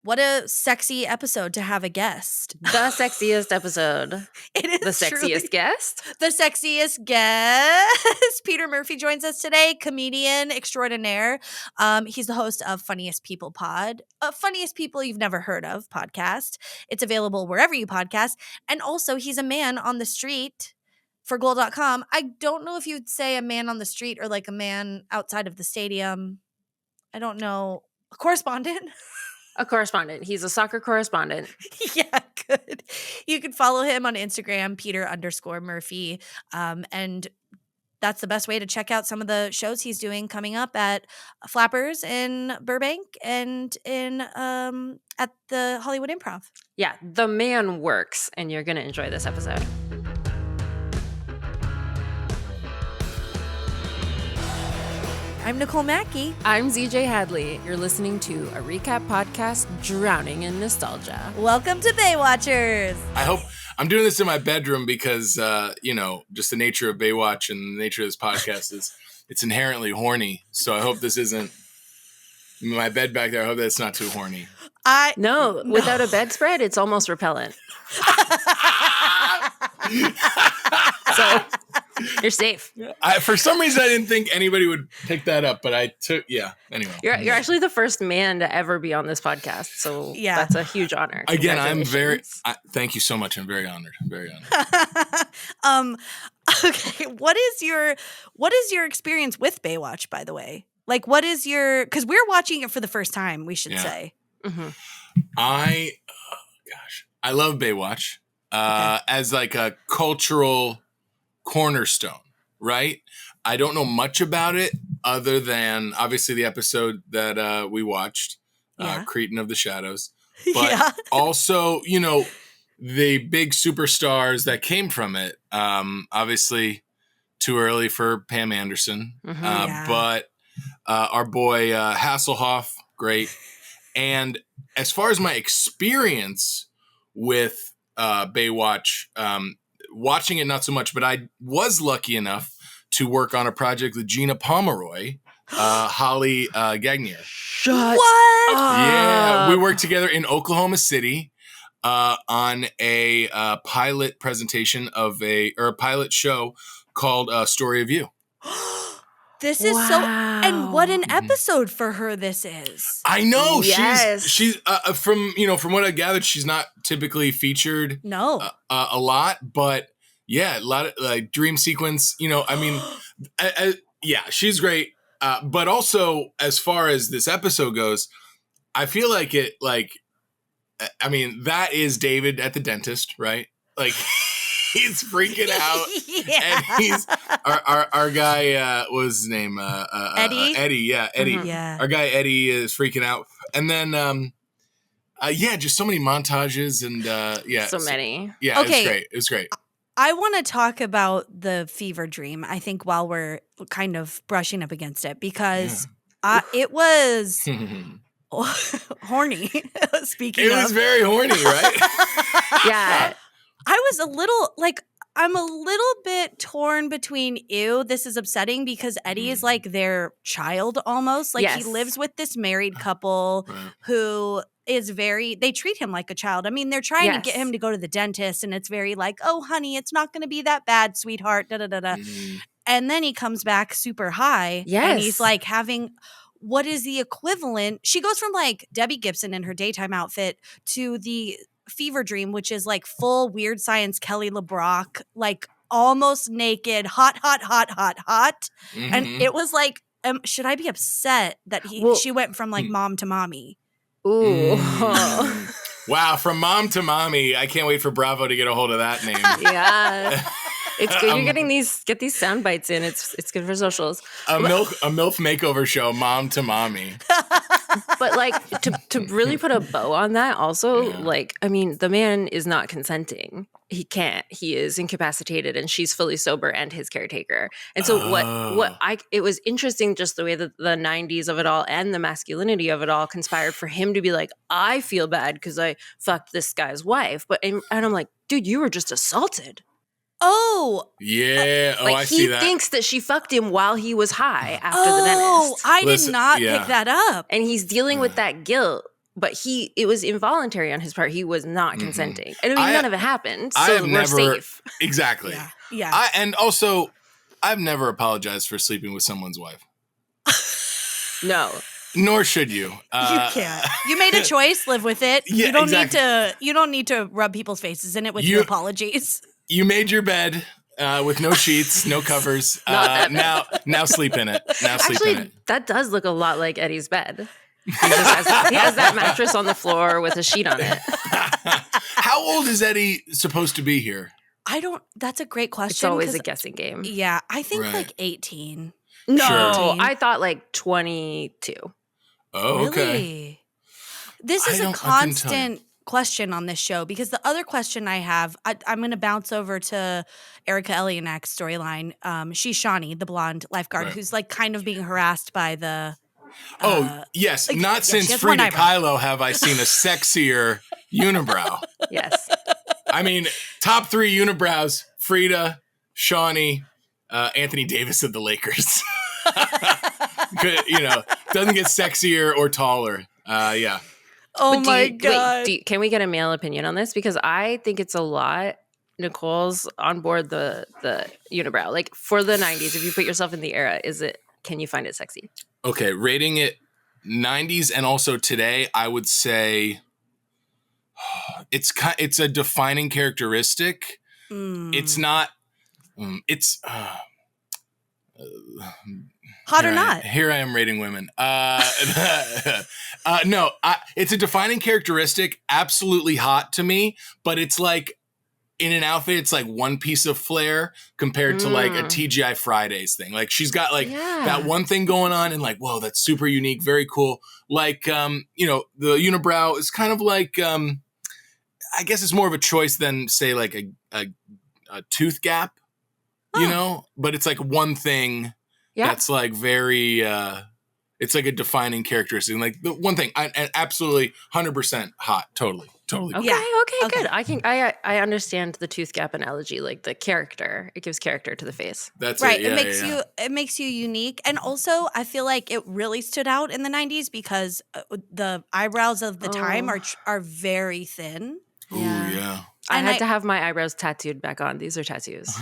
What a sexy episode to have a guest. The sexiest episode. It is The sexiest guest? The sexiest guest. Peter Murphy joins us today, comedian extraordinaire. He's the host of Funniest People Pod, Funniest People You've Never Heard of podcast. It's available wherever you podcast. And also, he's a man on the street for Goal.com. I don't know if you'd say a man on the street or like a man outside of the stadium. I don't know. A correspondent? A correspondent. He's a soccer correspondent. Yeah, good. You can follow him on Instagram, Peter_Murphy. And that's the best way to check out some of the shows he's doing coming up at Flappers in Burbank and in at the Hollywood Improv. Yeah, the man works, and you're going to enjoy this episode. I'm Nicole Mackey. I'm ZJ Hadley. You're listening to a recap podcast drowning in nostalgia. Welcome to Baywatchers. I hope I'm doing this in my bedroom because, just the nature of Baywatch and the nature of this podcast is it's inherently horny. So I hope this isn't my bed back there. I hope that's not too horny. No, without a bedspread, it's almost repellent. So you're safe. For some reason, I didn't think anybody would pick that up, but I took, anyway. You're actually the first man to ever be on this podcast, so that's a huge honor. Again, thank you so much. I'm very honored. I'm very honored. Okay, what is your experience with Baywatch, by the way? Like, because we're watching it for the first time, we should say. Mm-hmm. I love Baywatch as like a cultural cornerstone, right? I don't know much about it other than obviously the episode that we watched, Cretin of the Shadows, but also, the big superstars that came from it. Obviously too early for Pam Anderson, but our boy Hasselhoff, great. And as far as my experience with Baywatch, watching it not so much, but I was lucky enough to work on a project with Gina Pomeroy, Holly Gagnier. What? Yeah, we worked together in Oklahoma City on a pilot presentation of a pilot show called Story of You. This is and what an episode for her this is. I know. Yes. She's from what I gathered, she's not typically featured a lot, but a lot of like dream sequence, she's great. But also as far as this episode goes, I feel like that is David at the dentist, right? Like he's freaking out, and he's our guy. What was his name? Eddie. Eddie. Yeah, Eddie. Mm-hmm. Yeah. Our guy Eddie is freaking out, and then just so many montages and many. Yeah, okay. It was great. I want to talk about the fever dream. I think while we're kind of brushing up against it because it was. Horny. Speaking of. It was very horny, right? Yeah. I was I'm a little bit torn between, this is upsetting because Eddie is like their child almost. Like he lives with this married couple who is they treat him like a child. I mean, they're trying to get him to go to the dentist and it's very like, oh, honey, it's not going to be that bad, sweetheart, da-da-da-da. Mm-hmm. And then he comes back super high and he's like having... What is the equivalent? She goes from like Debbie Gibson in her daytime outfit to the fever dream, which is like full Weird Science Kelly LeBrock, like almost naked, hot. Mm-hmm. And it was like, should I be upset that she went from like mom to mommy? Ooh. Wow, from mom to mommy. I can't wait for Bravo to get a hold of that name. Yeah. It's good you're getting get these sound bites in. It's good for socials. A MILF makeover show, mom to mommy. But like to really put a bow on that also, the man is not consenting. He can't. He is incapacitated and she's fully sober and his caretaker. And so it was interesting just the way that the 90s of it all and the masculinity of it all conspired for him to be like, I feel bad because I fucked this guy's wife. And I'm like, dude, you were just assaulted. Oh. Yeah. I see that. He thinks that she fucked him while he was high after the dentist. I did not pick that up. And he's dealing with that guilt but it was involuntary on his part. He was not consenting. And I mean, none of it happened, so we're safe. Exactly. Yeah. And also, I've never apologized for sleeping with someone's wife. No. Nor should you. You can't. You made a choice. Live with it. Yeah, you don't exactly. You don't need to rub people's faces in it with your apologies. You made your bed with no sheets, no covers. Now sleep in it. Actually, that does look a lot like Eddie's bed. He has that mattress on the floor with a sheet on it. How old is Eddie supposed to be here? That's a great question. It's always a guessing game. Yeah, I think like 18. No, Sure. I thought like 22. Oh, okay. Really? This is a constant question on this show because the other question I have, I'm going to bounce over to Erica Elianak's storyline. She's Shawnee, the blonde lifeguard, who's like kind of being harassed by the... yes. Like, not since Frida Kahlo have I seen a sexier unibrow. Yes. I mean, top 3 unibrows, Frida, Shawnee, Anthony Davis of the Lakers. Doesn't get sexier or taller. Yeah. Oh my God. Can we get a male opinion on this? Because I think it's a lot. Nicole's on board the unibrow. Like for the 90s, if you put yourself in the era, can you find it sexy? Okay, rating it 90s and also today, I would say it's a defining characteristic. It's not. It's hot or not. Here I am rating women. No, it's a defining characteristic. Absolutely hot to me, but it's like in an outfit, it's like one piece of flair compared to like a TGI Fridays thing. Like she's got like that one thing going on and like, whoa, that's super unique. Very cool. Like, the unibrow is kind of like, I guess it's more of a choice than say like a tooth gap, but it's like one thing that's like very, it's like a defining characteristic. And like the one thing, and absolutely 100% hot. Totally. Okay, good. I understand the tooth gap analogy, like the character. It gives character to the face. That's right. It. Yeah, It makes you unique, and also I feel like it really stood out in the 90s because the eyebrows of the time are very thin. Yeah. I had to have my eyebrows tattooed back on. These are tattoos.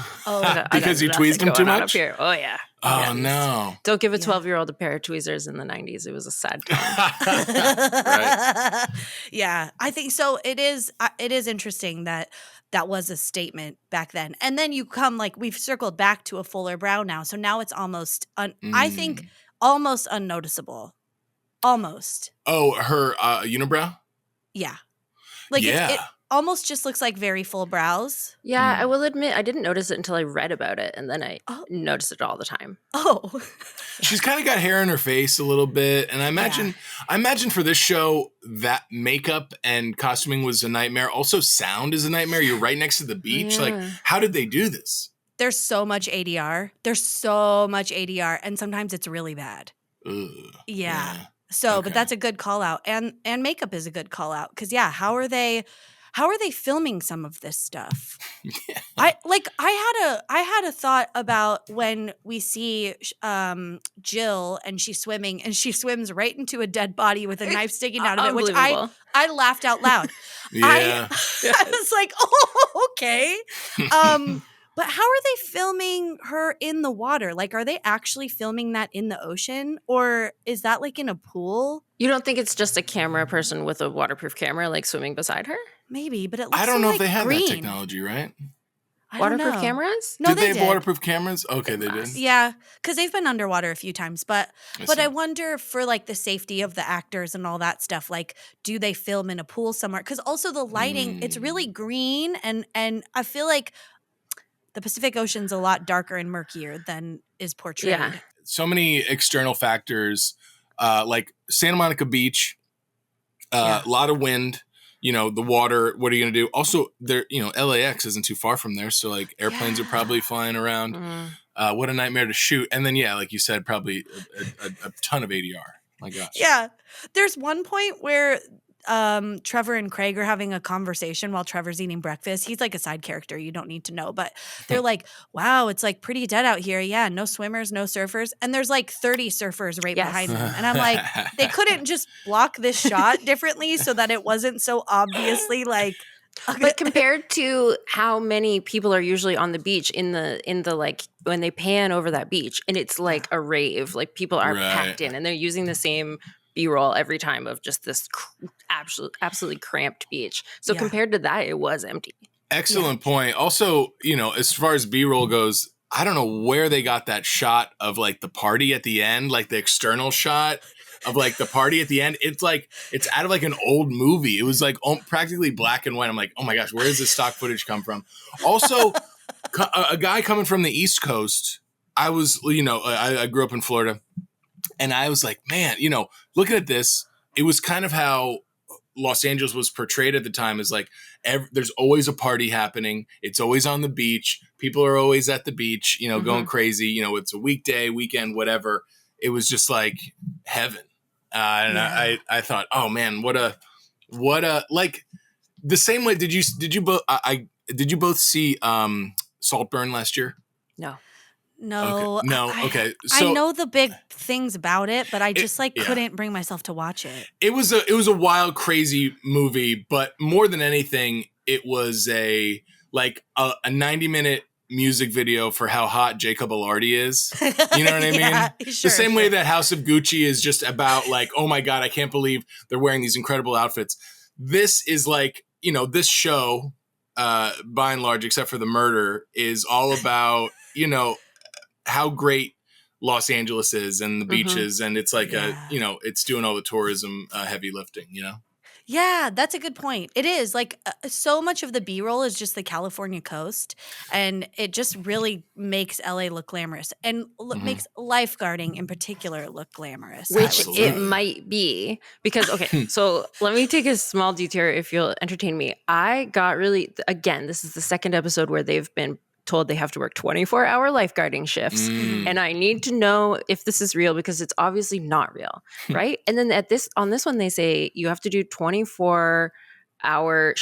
Because you tweezed them too much? Up here. Oh, yeah. Oh, no. Don't give a 12-year-old a pair of tweezers in the 90s. It was a sad time. Right. Yeah, I think so. It is interesting that was a statement back then. And then you come, like, we've circled back to a fuller brow now. So now it's almost, I think, almost unnoticeable. Almost. Oh, her unibrow? Yeah. Like, it almost just looks like very full brows. Yeah, I will admit I didn't notice it until I read about it, and then I noticed it all the time. Oh. She's kind of got hair in her face a little bit, and I imagine for this show that makeup and costuming was a nightmare. Also, sound is a nightmare. You're right next to the beach. Yeah. Like, how did they do this? There's so much ADR. And sometimes it's really bad. Ugh. Yeah. So, but that's a good call out, and makeup is a good call out because how are they filming some of this stuff? Yeah. I had a thought about when we see Jill and she's swimming and she swims right into a dead body with a knife sticking out of it, which I laughed out loud. Yeah. I was like, oh, okay. But how are they filming her in the water? Like, are they actually filming that in the ocean? Or is that like in a pool? You don't think it's just a camera person with a waterproof camera like swimming beside her? Maybe, but it looks I don't know if like they had green. that technology, right? Waterproof cameras? No, did they have waterproof cameras? Okay, they did. Yeah, because they've been underwater a few times. But I wonder for like the safety of the actors and all that stuff, like do they film in a pool somewhere? Because also the lighting, it's really green. And I feel like the Pacific Ocean's a lot darker and murkier than is portrayed. Yeah. So many external factors, like Santa Monica Beach, a lot of wind, the water. What are you going to do? Also, there, LAX isn't too far from there. So like airplanes are probably flying around. What a nightmare to shoot. And then, like you said, probably a ton of ADR. My gosh. Yeah. There's one point where Trevor and Craig are having a conversation while Trevor's eating breakfast. He's like a side character. You don't need to know. But they're like, wow, it's like pretty dead out here. Yeah, no swimmers, no surfers. And there's like 30 surfers right behind them. And I'm like, they couldn't just block this shot differently so that it wasn't so obviously like. But compared to how many people are usually on the beach in the like when they pan over that beach and it's like a rave, like people are packed in and they're using the same B-roll every time of just this absolutely cramped beach. So compared to that, it was empty. Excellent point. Also, as far as B-roll goes, I don't know where they got that shot of like the party at the end, like the external shot of like the party at the end. It's like, it's out of like an old movie. It was like practically black and white. I'm like, oh my gosh, where does this stock footage come from? Also, a guy coming from the East Coast, I was, I grew up in Florida and I was like, man, looking at this, it was kind of how Los Angeles was portrayed at the time as like, there's always a party happening. It's always on the beach. People are always at the beach, going crazy. It's a weekday, weekend, whatever. It was just like heaven. I thought, oh man, what a like the same way. Did you both see Saltburn last year? No. Okay. So I know the big things about it, but I just couldn't bring myself to watch it. It was a wild, crazy movie, but more than anything, it was a 90-minute music video for how hot Jacob Elordi is. You know what I mean? Sure, the same way that House of Gucci is just about like, oh my God, I can't believe they're wearing these incredible outfits. This is like, this show, by and large, except for the murder, is all about, how great Los Angeles is and the beaches. And it's like it's doing all the tourism heavy lifting, Yeah, that's a good point. It is like so much of the B-roll is just the California coast, and it just really makes LA look glamorous and makes lifeguarding in particular look glamorous. Which it might be because, okay, so let me take a small detour if you'll entertain me. I got really, again, this is the second episode where they've been told they have to work 24-hour lifeguarding shifts. And I need to know if this is real because it's obviously not real, right? And then on this one, they say you have to do 24-hour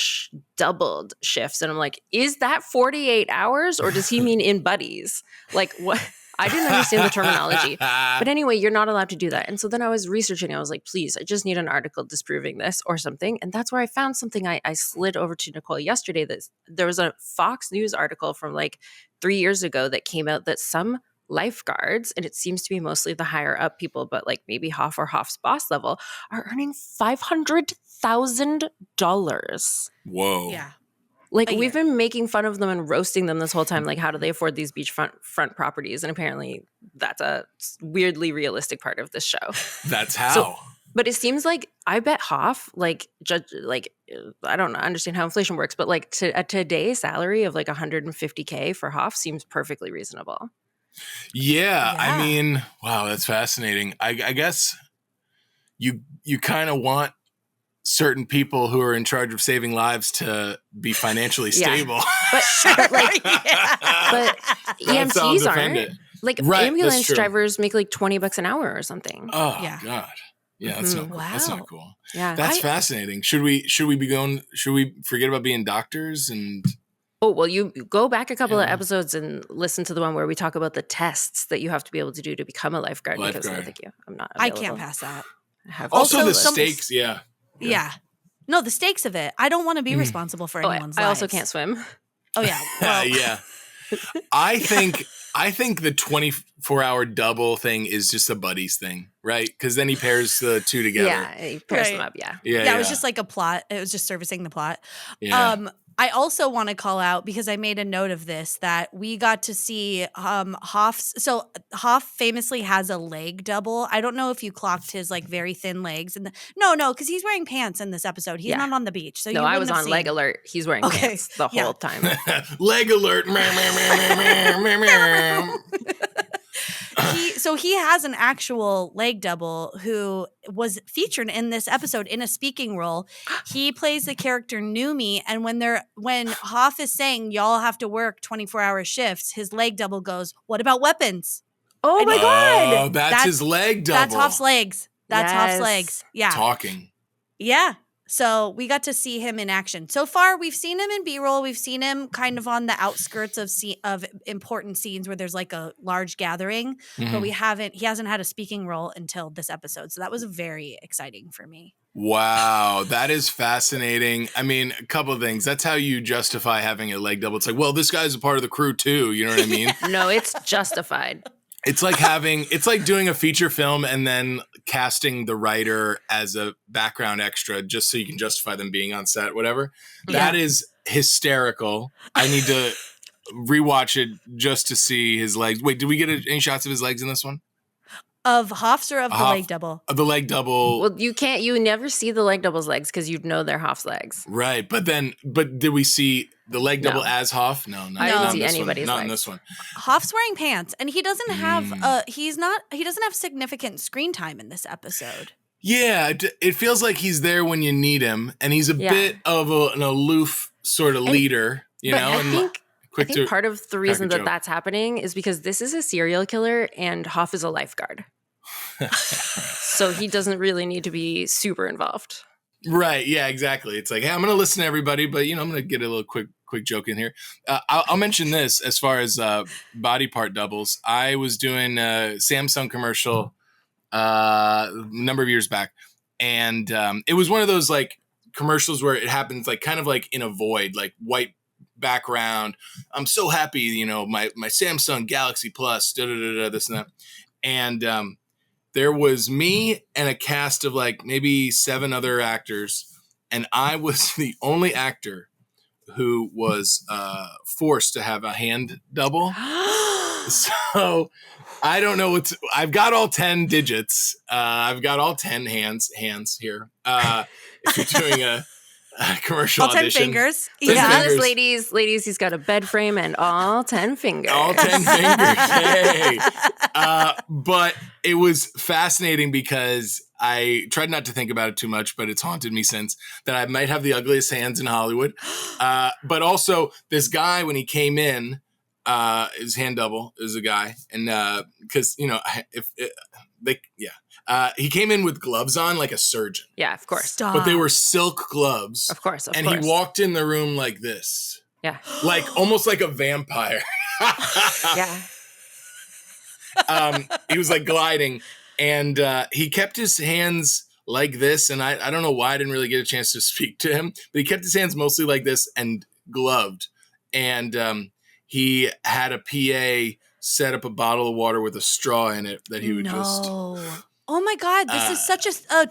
doubled shifts. And I'm like, is that 48 hours or does he mean in buddies? Like what? I didn't understand the terminology. But anyway, you're not allowed to do that. And so then I was researching. I was like, please, I just need an article disproving this or something. And that's where I found something. I slid over to Nicole yesterday. That there was a Fox News article from like 3 years ago that came out that some lifeguards, and it seems to be mostly the higher up people, but like maybe Hoff or Hoff's boss level, are earning $500,000. Whoa. Yeah. Like we've been making fun of them and roasting them this whole time. Like, how do they afford these beachfront properties? And apparently that's a weirdly realistic part of this show. That's how. But it seems like I bet Hoff, I don't understand how inflation works, but like a today's salary of like $150K for Hoff seems perfectly reasonable. Yeah. I mean, wow, that's fascinating. I guess you kind of want certain people who are in charge of saving lives to be financially stable. But EMTs aren't. Like ambulance drivers make like $20 an hour or something. Oh God. Yeah, that's not cool. Yeah. That's fascinating. Should we forget about being doctors and Oh, well, you go back a couple of episodes and listen to the one where we talk about the tests that you have to be able to do to become a lifeguard. Because no, thank you. I'm not available. I can't pass that. Also the stakes, Yeah. No, the stakes of it. I don't want to be responsible for anyone's lives. I also can't swim. Oh, yeah. Well. Yeah. I think the 24-hour double thing is just a buddies thing, right? Because then he pairs the two together. Yeah, he pairs them up, Yeah, it was just like a plot. It was just servicing the plot. Yeah. I also want to call out, because I made a note of this, that we got to see Hoff's. So Hoff famously has a leg double. I don't know if you clocked his like very thin legs. No, because he's wearing pants in this episode. He's not on the beach. So I was on leg alert. He's wearing pants the whole time. Leg alert. He has an actual leg double who was featured in this episode in a speaking role. He plays the character Newmie, and when Hoff is saying y'all have to work 24-hour shifts, his leg double goes, "What about weapons?" Oh my God! Oh, that's his leg double. That's Hoff's legs. That's Hoff's legs. Yeah, talking. Yeah. So we got to see him in action. So far, we've seen him in B-roll. We've seen him kind of on the outskirts of important scenes where there's like a large gathering, but he hasn't had a speaking role until this episode. So that was very exciting for me. Wow, that is fascinating. I mean, a couple of things. That's how you justify having a leg double. It's like, well, this guy's a part of the crew too. You know what I mean? No, it's justified. It's like doing a feature film and then casting the writer as a background extra just so you can justify them being on set, whatever. That is hysterical. I need to rewatch it just to see his legs. Wait, did we get any shots of his legs in this one? Of Hoff's or of the leg double? Of the leg double. Well, you never see the leg double's legs because you'd know they're Hoff's legs. Right. But did we see the leg double as Hoff? No, I didn't see anybody's legs. Not legs. in this one. Hoff's wearing pants and he doesn't have he doesn't have significant screen time in this episode. Yeah, it feels like he's there when you need him, and he's a bit of an aloof sort of leader, you know? I think part of the reason that's happening is because this is a serial killer and Hoff is a lifeguard. So he doesn't really need to be super involved. Right. Yeah, exactly. It's like, hey, I'm going to listen to everybody, but, I'm going to get a little quick joke in here. I'll mention this as far as body part doubles. I was doing a Samsung commercial a number of years back. And it was one of those like commercials where it happens like kind of like in a void, like white background. I'm so happy, my Samsung Galaxy Plus, this and that. And there was me and a cast of like maybe 7 other actors. And I was the only actor who was forced to have a hand double. So I don't know I've got all 10 digits. I've got all 10 hands here. If you're doing a commercial all 10 audition. fingers. Yes, ladies, he's got a bed frame and all 10 fingers. All 10 fingers. Hey. But it was fascinating because I tried not to think about it too much, but it's haunted me since that I might have the ugliest hands in Hollywood. But also this guy, when he came in, his hand double is a guy. And because, he came in with gloves on like a surgeon. Yeah, of course. Stop. But they were silk gloves. Of course. And he walked in the room like this. Yeah. Like almost like a vampire. Yeah. He was like gliding and he kept his hands like this. And I don't know why I didn't really get a chance to speak to him, but he kept his hands mostly like this and gloved. And he had a PA set up a bottle of water with a straw in it that he would just... Oh my God, this is such a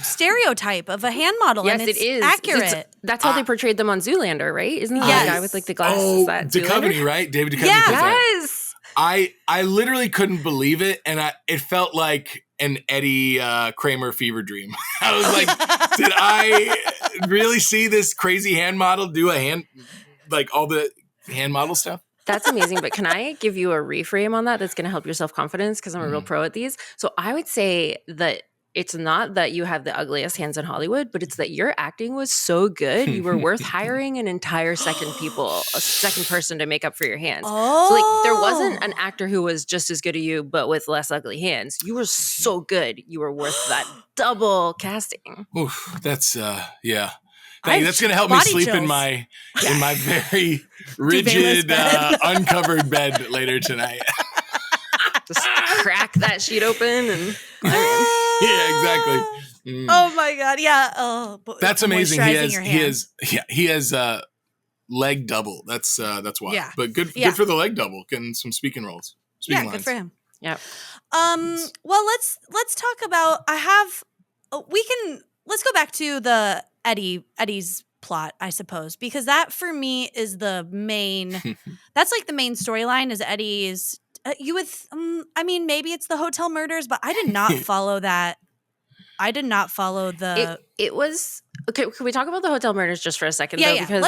stereotype of a hand model. Yes, and it's it is. accurate. That's how they portrayed them on Zoolander, right? Isn't that the guy with like the glasses? Oh, that Duchovny, right? David Duchovny. Yes. I literally couldn't believe it, and it felt like an Eddie Kramer fever dream. I was like, did I really see this crazy hand model do all the hand model stuff? That's amazing. But can I give you a reframe on that that's going to help your self-confidence? Because I'm a real pro at these. So I would say that it's not that you have the ugliest hands in Hollywood, but it's that your acting was so good. You were worth hiring an entire second person to make up for your hands. Oh. So like there wasn't an actor who was just as good as you, but with less ugly hands. You were so good. You were worth that double casting. Oof, that's, yeah. That's going to help me sleep in my very rigid, uncovered bed later tonight. Just crack that sheet open and yeah, exactly. Oh my God, yeah. Oh, that's amazing. He has leg double. That's why. Yeah. But good for the leg double. Getting some speaking roles. Speaking lines. Good for him. Yeah. Well, let's talk about. Let's go back to the Eddie's plot, I suppose, because that for me is the main. That's like the main storyline is Eddie's. Maybe it's the hotel murders, but I did not follow that. I did not follow the. It was okay. Can we talk about the hotel murders just for a second? Yeah, though? yeah. Because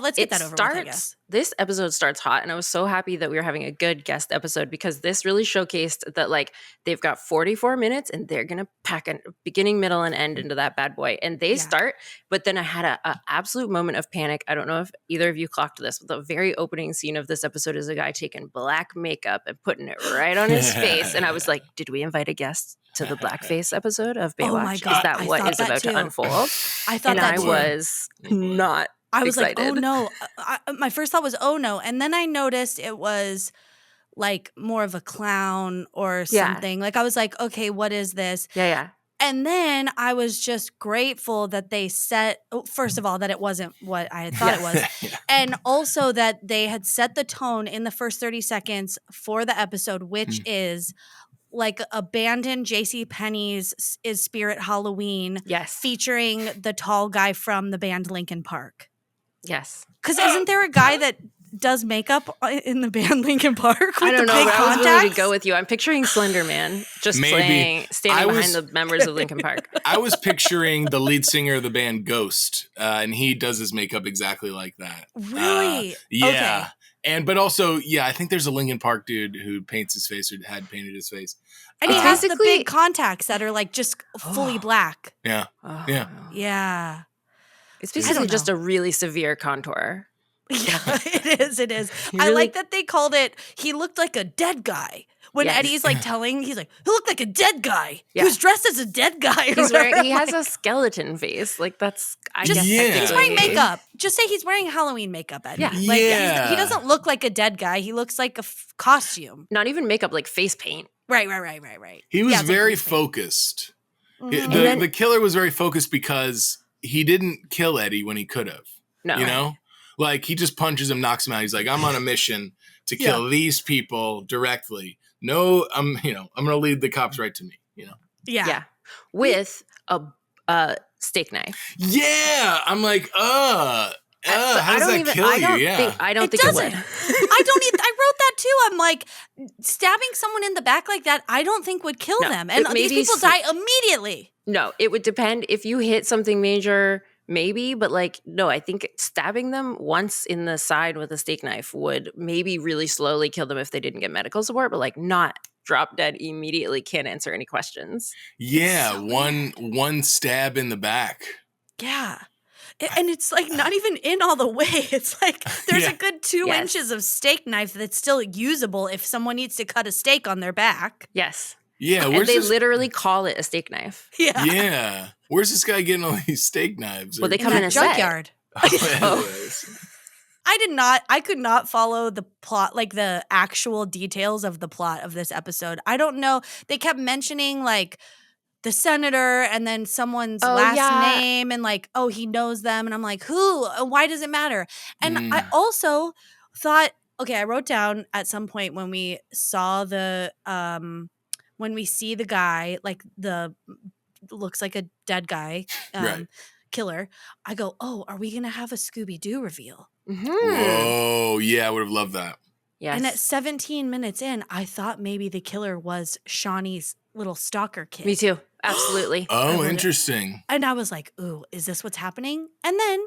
let's get that over with, I guess. This episode starts hot, and I was so happy that we were having a good guest episode because this really showcased that like they've got 44 minutes and they're gonna pack a beginning, middle, and end into that bad boy. And they start, but then I had a absolute moment of panic. I don't know if either of you clocked this, but the very opening scene of this episode is a guy taking black makeup and putting it right on his face, and I was like, "Did we invite a guest?" to the blackface episode of Baywatch? Oh my God, is that what is about to unfold? I thought that too. I was not I was excited. like, oh no. My first thought was, oh no. And then I noticed it was like more of a clown or something. Like I was like, okay, what is this? Yeah. And then I was just grateful that they first of all, that it wasn't what I had thought it was. And also that they had set the tone in the first 30 seconds for the episode, which is like abandoned JCPenney's Is Spirit Halloween. Yes. Featuring the tall guy from the band Linkin Park. Yes. Because isn't there a guy that does makeup in the band Linkin Park with I don't the know, big but I was contacts? willing to go with you. I'm picturing Slender Man just standing behind the members of Linkin Park. I was picturing the lead singer of the band Ghost, and he does his makeup exactly like that. Really? Yeah. Okay. But also, I think there's a Linkin Park dude who paints his face or had painted his face. And he has the big contacts that are like just fully black. Yeah. Yeah. It's basically just a really severe contour. Yeah, it is. I like that they called it, he looked like a dead guy. When Eddie's like he's like, he looked like a dead guy. Yeah. He was dressed as a dead guy. He has a skeleton face. Like that's, I guess. He's wearing makeup. Just say he's wearing Halloween makeup, Eddie. Yeah. He doesn't look like a dead guy. He looks like a costume. Not even makeup, like face paint. Right. He was very focused. Mm-hmm. The killer was very focused because he didn't kill Eddie when he could have. No. You know? Like, he just punches him, knocks him out. He's like, I'm on a mission to kill these people directly. No, I'm going to lead the cops right to me, Yeah. With a steak knife. Yeah. I'm like, how does that kill you? I don't think it would. I wrote that too. I'm like, stabbing someone in the back like that, I don't think would kill them. And these people die immediately. No, it would depend. If you hit something major, maybe, but like, no, I think stabbing them once in the side with a steak knife would maybe really slowly kill them if they didn't get medical support, but like not drop dead immediately, can't answer any questions. Yeah, so one stab in the back. Yeah. And it's like not even in all the way. It's like there's a good 2 inches of steak knife that's still usable if someone needs to cut a steak on their back. Yes. Yeah, and they literally call it a steak knife. Yeah. Yeah. Where's this guy getting all these steak knives? Well, they come in a junkyard. Oh. I could not follow the plot, like the actual details of the plot of this episode. I don't know. They kept mentioning like the senator and then someone's last name and like, oh, he knows them. And I'm like, who? Why does it matter? And I also thought, okay, I wrote down at some point when we saw when we see the guy, like looks like a dead guy, killer, I go, oh, are we going to have a Scooby-Doo reveal? Mm-hmm. Whoa, yeah, I would have loved that. Yes. And at 17 minutes in, I thought maybe the killer was Shawnee's little stalker kid. Me too. Absolutely. Oh, interesting. And I was like, ooh, is this what's happening? And then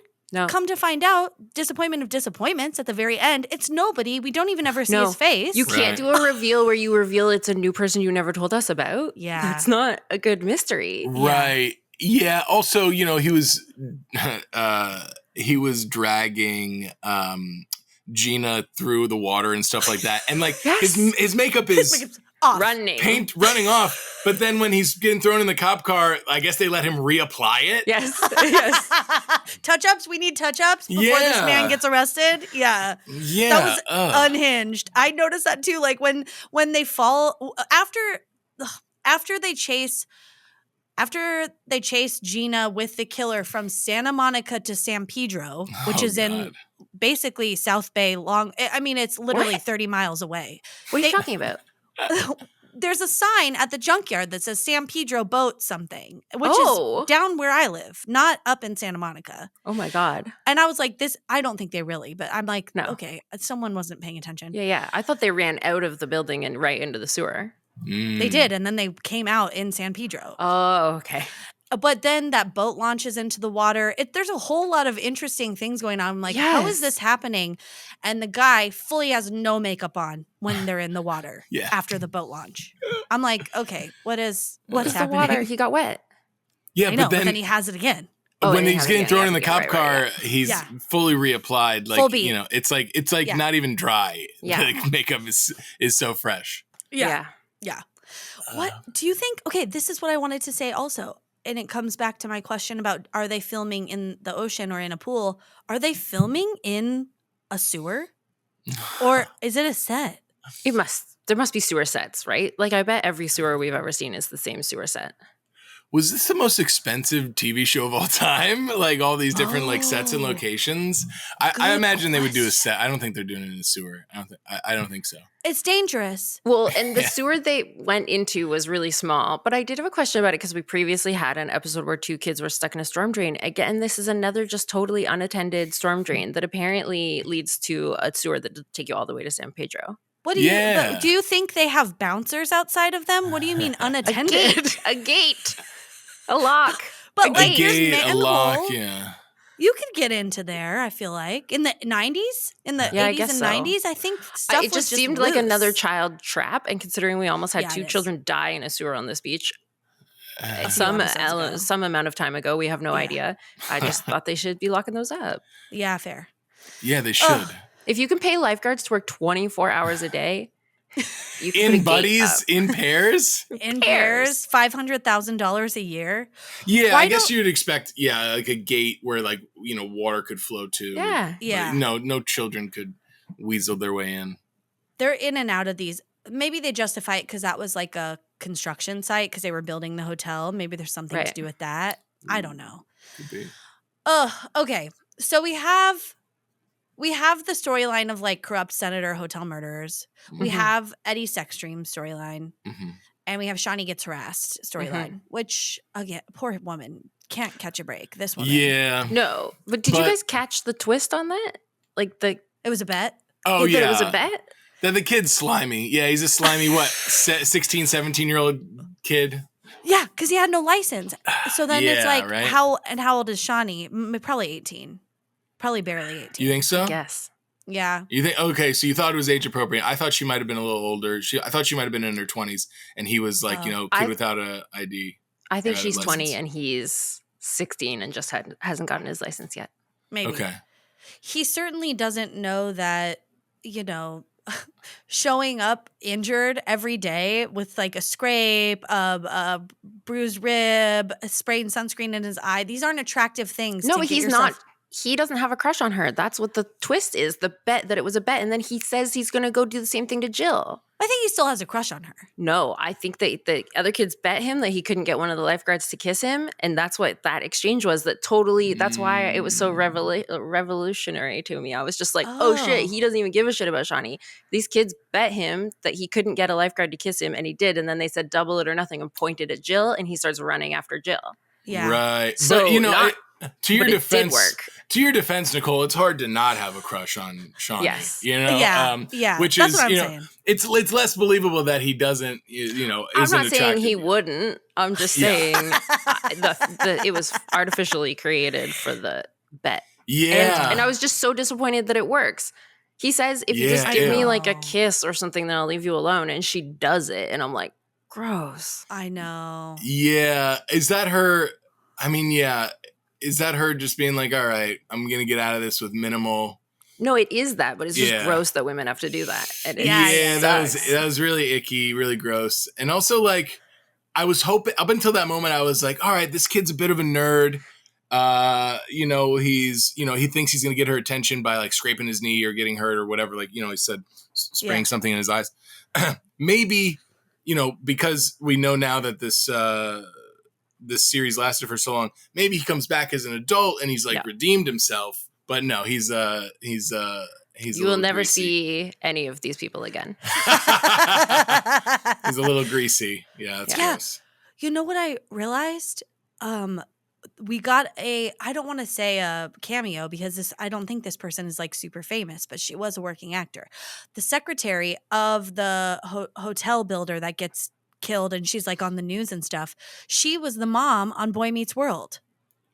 come to find out, disappointment of disappointments at the very end, it's nobody. We don't even ever see his face. You can't do a reveal where you reveal it's a new person you never told us about. Yeah. That's not a good mystery. Right. Yeah. Also, he was dragging Gina through the water and stuff like that. And like his makeup is off. running off. But then when he's getting thrown in the cop car, I guess they let him reapply it. Yes. Touch-ups. We need touch-ups before this man gets arrested. Yeah. Yeah. That was unhinged. I noticed that too. Like when they fall after they chase Gina with the killer from Santa Monica to San Pedro, which is in basically South Bay it's literally 30 miles away. What are you talking about? There's a sign at the junkyard that says San Pedro boat something, which is down where I live, not up in Santa Monica. Oh my God. And I was like, I don't think they really, but I'm like, no. Okay, someone wasn't paying attention. Yeah. I thought they ran out of the building and right into the sewer. They did, and then they came out in San Pedro. Oh, okay. But then that boat launches into the water. There's a whole lot of interesting things going on. I'm like, how is this happening? And the guy fully has no makeup on when they're in the water after the boat launch. I'm like, okay, what's happening? The water, he got wet. Yeah, I know, but then he has it again. When he's getting thrown in the cop car, he's fully reapplied. Like, it's like not even dry. Yeah. The makeup is so fresh. Yeah. What do you think? Okay, this is what I wanted to say also. And it comes back to my question about, are they filming in the ocean or in a pool? Are they filming in a sewer? Or is it a set? There must be sewer sets, right? Like, I bet every sewer we've ever seen is the same sewer set. Was this the most expensive TV show of all time? Like all these different like sets and locations. I imagine they would do a set. I don't think they're doing it in a sewer. I don't think so. It's dangerous. Well, and the sewer they went into was really small. But I did have a question about it because we previously had an episode where 2 kids were stuck in a storm drain. Again, this is another just totally unattended storm drain that apparently leads to a sewer that doesn't take you all the way to San Pedro. What do you do? You think they have bouncers outside of them? What do you mean unattended? A gate. A lock. But a like gate, there's a lock, yeah. You could get into there, I feel like. In the 90s? In the 80s and 90s? I think stuff it just seemed loose. like another child trap. And considering we almost had 2 children die in a sewer on this beach some amount of time ago, we have no idea. I just thought they should be locking those up. Yeah, fair. Yeah, they should. If you can pay lifeguards to work 24 hours a day, you can in buddies, in pairs? In pairs, $500,000 a year. Yeah, I guess you'd expect, like a gate where like, water could flow to. Yeah. No children could weasel their way in. They're in and out of these. Maybe they justify it because that was like a construction site because they were building the hotel. Maybe there's something to do with that. I don't know. Could be. Okay. So we have the storyline of like corrupt senator hotel murderers. Mm-hmm. We have Eddie sex dream storyline. Mm-hmm. And we have Shawnee gets harassed storyline, which, again, poor woman can't catch a break. This woman. Yeah. No. But did you guys catch the twist on that? Like it was a bet? Oh, yeah. It was a bet? That the kid's slimy. Yeah, he's a slimy, 16, 17-year-old kid. Yeah, because he had no license. So then it's like, right? how old is Shawnee? Probably 18. Probably barely 18. You think so? Yes. Yeah. You think, okay, so you thought it was age appropriate. I thought she might have been a little older. I thought she might have been in her 20s, and he was like, kid without an ID. I think she's 20 and he's 16 and just hasn't gotten his license yet. Maybe. Okay. He certainly doesn't know that, showing up injured every day with like a scrape, a bruised rib, a spraying sunscreen in his eye. These aren't attractive things. No, but he's not. He doesn't have a crush on her. That's what the twist is. The bet that it was a bet. And then he says he's going to go do the same thing to Jill. I think he still has a crush on her. No, I think that the other kids bet him that he couldn't get one of the lifeguards to kiss him. And that's what that exchange was. That's why it was so revolutionary to me. I was just like, oh shit, he doesn't even give a shit about Shawnee. These kids bet him that he couldn't get a lifeguard to kiss him. And he did. And then they said double it or nothing and pointed at Jill. And he starts running after Jill. Yeah. Right. So but to your defense, Nicole, it's hard to not have a crush on Shawnee. Yes. Yeah. Which that's is, what I'm saying. It's less believable that he doesn't, isn't I'm not saying he attractive. wouldn't. I'm just saying it was artificially created for the bet. Yeah. And I was just so disappointed that it works. He says, if you just give me like a kiss or something, then I'll leave you alone. And she does it. And I'm like, gross. I know. Yeah. Is that her? I mean, yeah. Is that her just being like, all right, I'm going to get out of this with minimal? No, it is that, but it's just gross that women have to do that. And that was really icky, really gross. And also, like, I was hoping, up until that moment, I was like, all right, this kid's a bit of a nerd. He thinks he's going to get her attention by like scraping his knee or getting hurt or whatever. Like, he said spraying something in his eyes. Maybe, because we know now that this series lasted for so long, maybe he comes back as an adult and he's like redeemed himself. But no, he's you will never see any of these people again. He's a little greasy. Yeah, that's gross. You know what I realized? We got I don't want to say a cameo because I don't think this person is like super famous, but she was a working actor. The secretary of the hotel builder that gets killed and she's like on the news and stuff. She was the mom on Boy Meets World.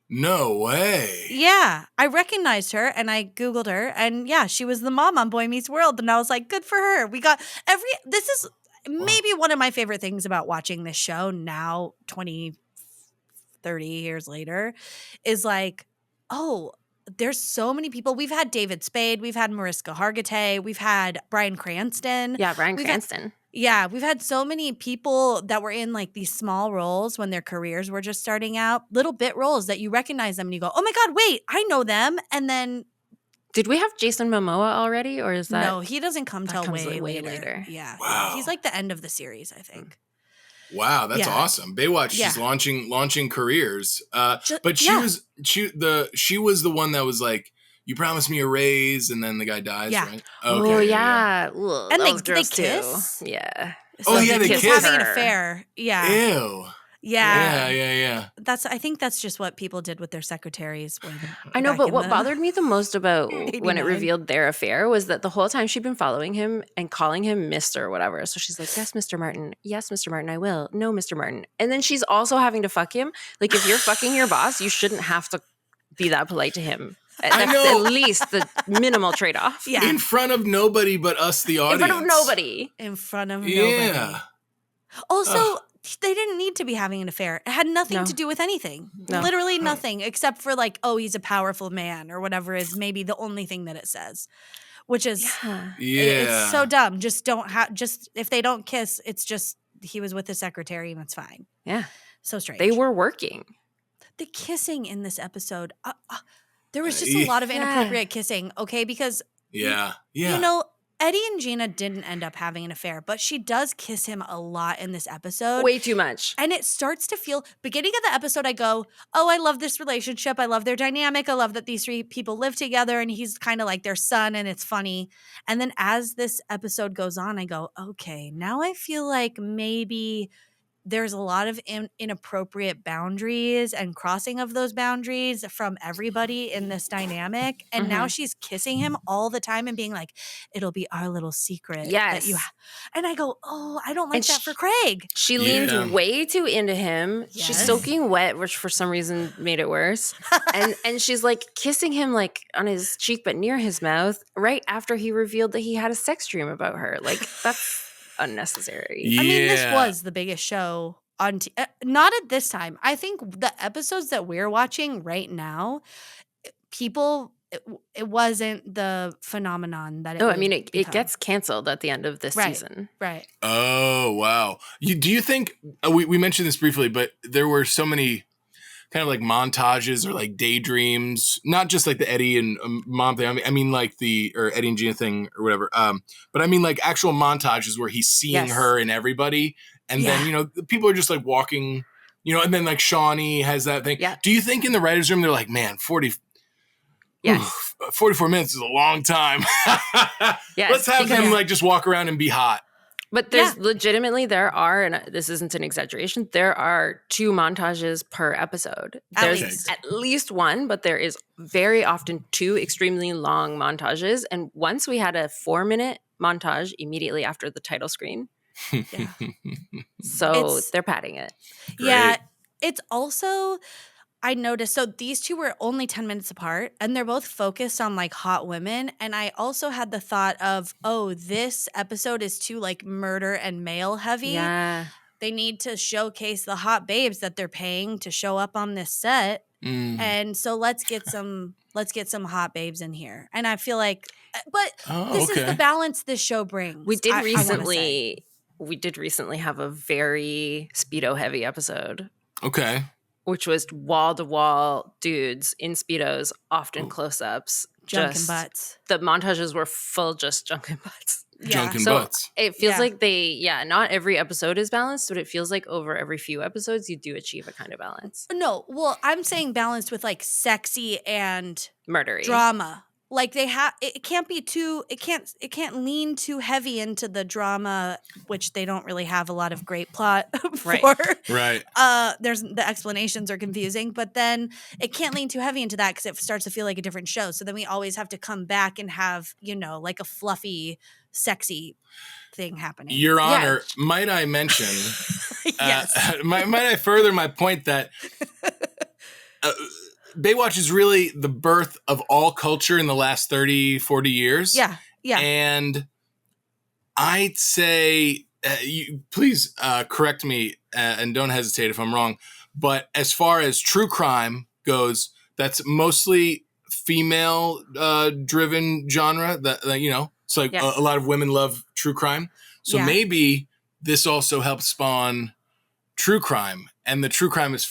No way. Yeah. I recognized her and I Googled her and she was the mom on Boy Meets World. And I was like, good for her. This is maybe one of my favorite things about watching this show now, 20, 30 years later, is like, there's so many people. We've had David Spade. We've had Mariska Hargitay. We've had Bryan Cranston. Yeah, Bryan Cranston. Yeah, we've had so many people that were in like these small roles when their careers were just starting out, little bit roles that you recognize them and you go, oh my God, wait, I know them. And then. Did we have Jason Momoa already, or is that? No, he doesn't come till way later. Yeah. Wow. He's like the end of the series, I think. Wow, that's awesome. Baywatch is launching careers. But she was the one that was like, you promised me a raise, and then the guy dies, right? Okay, yeah. Ugh, and they kiss. Too. Yeah. So they kiss. Having an affair. Yeah. Ew. Yeah. I think that's just what people did with their secretaries. I know, but what bothered me the most about when it revealed their affair was that the whole time she'd been following him and calling him Mr. whatever. So she's like, yes, Mr. Martin. Yes, Mr. Martin, I will. No, Mr. Martin. And then she's also having to fuck him. Like, if you're fucking your boss, you shouldn't have to be that polite to him. That's at least the minimal trade-off. Yeah. In front of nobody but us, the audience. In front of nobody. In front of nobody. Also, they didn't need to be having an affair. It had nothing to do with anything. No. Literally nothing, except for like, oh, he's a powerful man or whatever is maybe the only thing that it says, which is it's so dumb. Just if they don't kiss, it's just he was with the secretary and it's fine. Yeah. So strange. They were working. The kissing in this episode, there was just a lot of inappropriate kissing, okay? Because, you know, Eddie and Gina didn't end up having an affair, but she does kiss him a lot in this episode. Way too much. And it starts to feel, beginning of the episode, I go, oh, I love this relationship. I love their dynamic. I love that these three people live together and he's kind of like their son and it's funny. And then as this episode goes on, I go, okay, now I feel like maybe there's a lot of inappropriate boundaries and crossing of those boundaries from everybody in this dynamic. And now she's kissing him all the time and being like, it'll be our little secret. Yes. And I go, oh, I don't like that for Craig. She leaned way too into him. Yes. She's soaking wet, which for some reason made it worse. and she's like kissing him like on his cheek, but near his mouth right after he revealed that he had a sex dream about her. Like, that's unnecessary. I mean, this was the biggest show on not at this time. I think the episodes that we're watching right now, it wasn't the phenomenon that it I mean, it gets canceled at the end of this season. Right. Oh, wow. Do you think, we mentioned this briefly, but there were so many kind of like montages or like daydreams, not just like the Eddie and mom thing. I mean like or Eddie and Gina thing or whatever. But I mean like actual montages where he's seeing her and everybody. And then, you know, people are just like walking, you know, and then like Shawnee has that thing. Yeah. Do you think in the writer's room, they're like, man, 44 minutes is a long time. Let's have him like just walk around and be hot. But there's legitimately, there are, and this isn't an exaggeration, there are 2 montages per episode. There's at least one, but there is very often 2 extremely long montages. And once we had a 4-minute montage immediately after the title screen. So they're padding it. Great. Yeah. It's also, I noticed, so these 2 were only 10 minutes apart and they're both focused on like hot women. And I also had the thought of, oh, this episode is too like murder and male heavy. Yeah. They need to showcase the hot babes that they're paying to show up on this set. And so let's get some hot babes in here. And I feel like, but this is the balance this show brings. We did recently have a very Speedo heavy episode. Okay. Which was wall-to-wall dudes in Speedos, often close-ups. Junk and butts. The montages were full just junk and butts. Junk and butts. It feels like not every episode is balanced, but it feels like over every few episodes, you do achieve a kind of balance. No, well, I'm saying balanced with like sexy and murdery drama. Like it can't be too, it can't lean too heavy into the drama, which they don't really have a lot of great plot for. Right. The explanations are confusing, but then it can't lean too heavy into that because it starts to feel like a different show. So then we always have to come back and have, you know, like a fluffy, sexy thing happening. Your Honor, might I mention, might I further my point that Baywatch is really the birth of all culture in the last 30, 40 years. Yeah. And I'd say, please correct me and don't hesitate if I'm wrong, but as far as true crime goes, that's mostly female driven genre that, you know, it's like a lot of women love true crime. So maybe this also helped spawn true crime, and the true crime was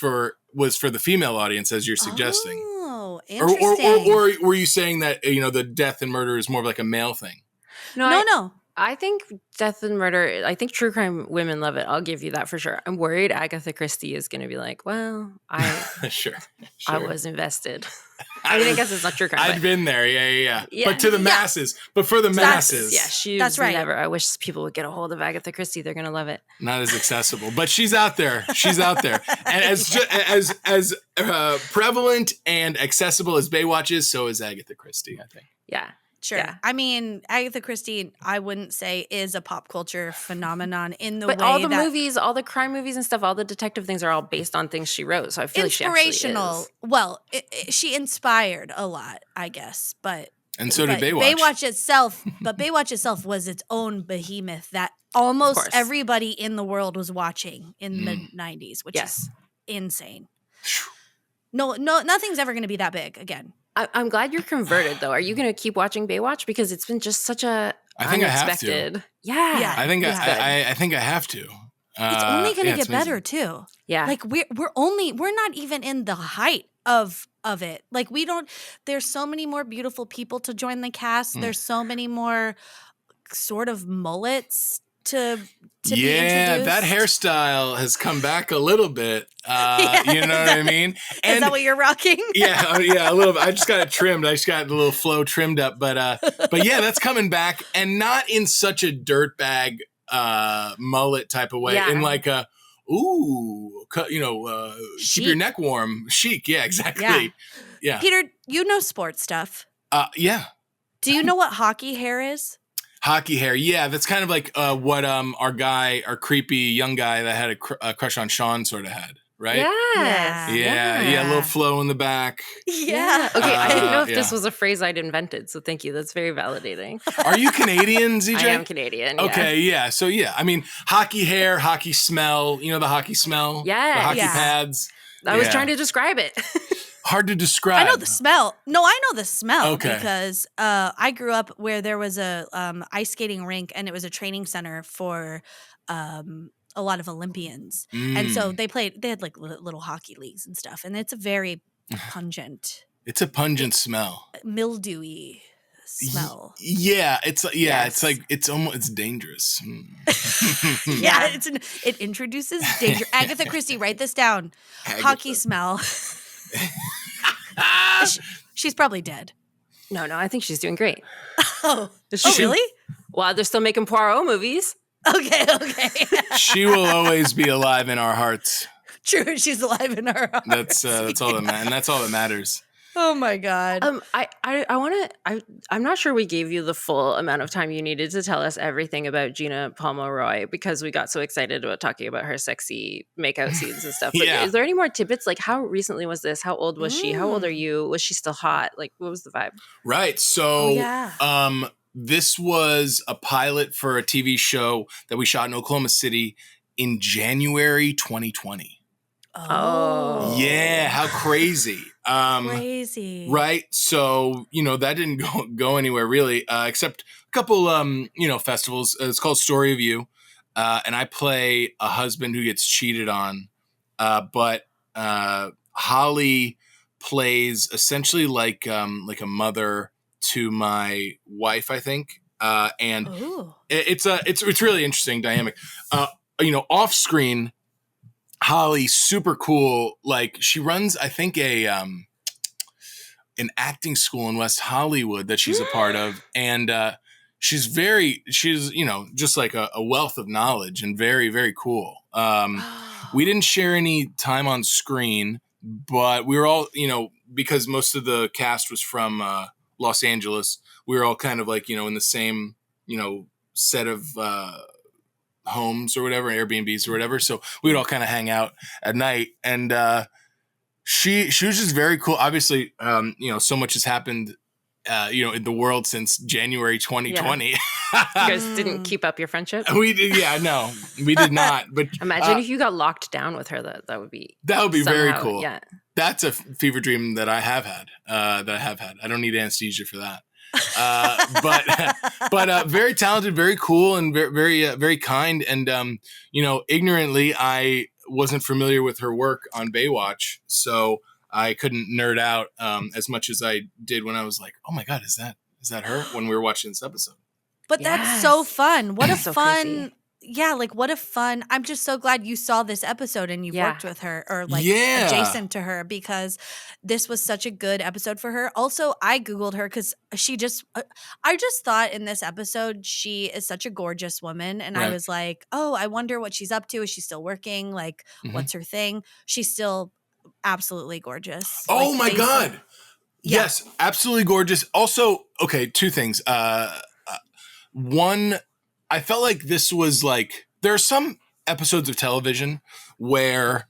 for the female audience, as you're suggesting. Oh, interesting. Or were you saying that the death and murder is more of like a male thing? No. I think death and murder, I think true crime women love it. I'll give you that for sure. I'm worried Agatha Christie is going to be like, well, sure. I was invested. I mean, I guess it's not true crime. I'd been there. Yeah. But to the masses. But for the masses. That's right. I wish people would get a hold of Agatha Christie. They're going to love it. Not as accessible, but she's out there. And as prevalent and accessible as Baywatch is, so is Agatha Christie, I think. Yeah. Sure. Yeah. I mean, Agatha Christie, I wouldn't say is a pop culture phenomenon in the way all the movies, all the crime movies and stuff, all the detective things are all based on things she wrote. So I feel like she actually is. Well, she inspired a lot, I guess, and so did Baywatch. Baywatch itself was its own behemoth that almost everybody in the world was watching in the mid-90s, which is insane. No, nothing's ever going to be that big again. I'm glad you're converted, though. Are you going to keep watching Baywatch? Because it's been just such a unexpected. I think I have to. Yeah. I think I have to. It's only going to get better too. Yeah. Like we're not even in the height of it. Like there's so many more beautiful people to join the cast. There's so many more sort of mullets to be introduced. That hairstyle has come back a little bit. You know what I mean? And, is that what you're rocking? Yeah, a little bit. I just got it trimmed. I just got the little flow trimmed up. But yeah, that's coming back, and not in such a dirtbag mullet type of way. In like a keep your neck warm, chic. Yeah, exactly. Yeah. Peter, you know sports stuff. Yeah. Do you know what hockey hair is? Hockey hair, yeah, that's kind of like what our creepy young guy that had a crush on Sean sort of had, right? Yeah, a little flow in the back. Yeah. Okay, I didn't know if this was a phrase I'd invented, so thank you. That's very validating. Are you Canadian, ZJ? I am Canadian. Yeah. Okay, yeah. So yeah, I mean, hockey hair, hockey smell. You know the hockey smell. Yeah, the hockey pads. I was trying to describe it. Hard to describe. I know the smell. No, I know the smell okay. because I grew up where there was a ice skating rink, and it was a training center for a lot of Olympians. And so they had like little hockey leagues and stuff, and it's a very pungent. It's a pungent smell. Mildewy smell. Yeah, it's like it's dangerous. Yeah, it introduces danger. Agatha Christie, write this down. Hockey smell. She's probably dead. No, I think she's doing great. Oh, really? Well, they're still making Poirot movies. Okay. She will always be alive in our hearts. True, she's alive in our hearts. That's all that matters. Oh my God. I'm not sure we gave you the full amount of time you needed to tell us everything about Gina Pomeroy because we got so excited about talking about her sexy makeout scenes and stuff. But is there any more tidbits? Like, how recently was this? How old was she? How old are you? Was she still hot? Like, what was the vibe? Right. So, this was a pilot for a TV show that we shot in Oklahoma City in January 2020. Oh. Yeah, how crazy. Crazy. Right? So, that didn't go anywhere really, except a couple, festivals. It's called Story of You. And I play a husband who gets cheated on. But Holly plays essentially like a mother to my wife, I think. And it's really interesting dynamic. Off screen, Holly, super cool. Like she runs, I think an acting school in West Hollywood that she's a part of. And she's just like a wealth of knowledge and very, very cool. We didn't share any time on screen, but we were all, because most of the cast was from Los Angeles, we were all kind of like, in the same, set of homes or whatever, Airbnbs or whatever. So we would all kind of hang out at night, and she was just very cool. Obviously, so much has happened, in the world since January 2020. Yeah. You guys didn't keep up your friendship? We did. Yeah, no, we did not. But imagine if you got locked down with her. That would be very cool. Yeah, that's a fever dream that I have had. I don't need anesthesia for that. but very talented, very cool, and very kind. And ignorantly, I wasn't familiar with her work on Baywatch, so I couldn't nerd out as much as I did when I was like, "Oh my God, is that her?" When we were watching this episode. But that's so fun. What a so fun. crazy. Yeah, like what a fun. I'm just so glad you saw this episode and you've worked with her or like adjacent to her, because this was such a good episode for her. Also, I Googled her because I just thought in this episode, she is such a gorgeous woman. And I was like, oh, I wonder what she's up to. Is she still working? Like, what's her thing? She's still absolutely gorgeous. Oh my God. Yes, absolutely gorgeous. Also, okay, two things. One, I felt like this was like, there are some episodes of television where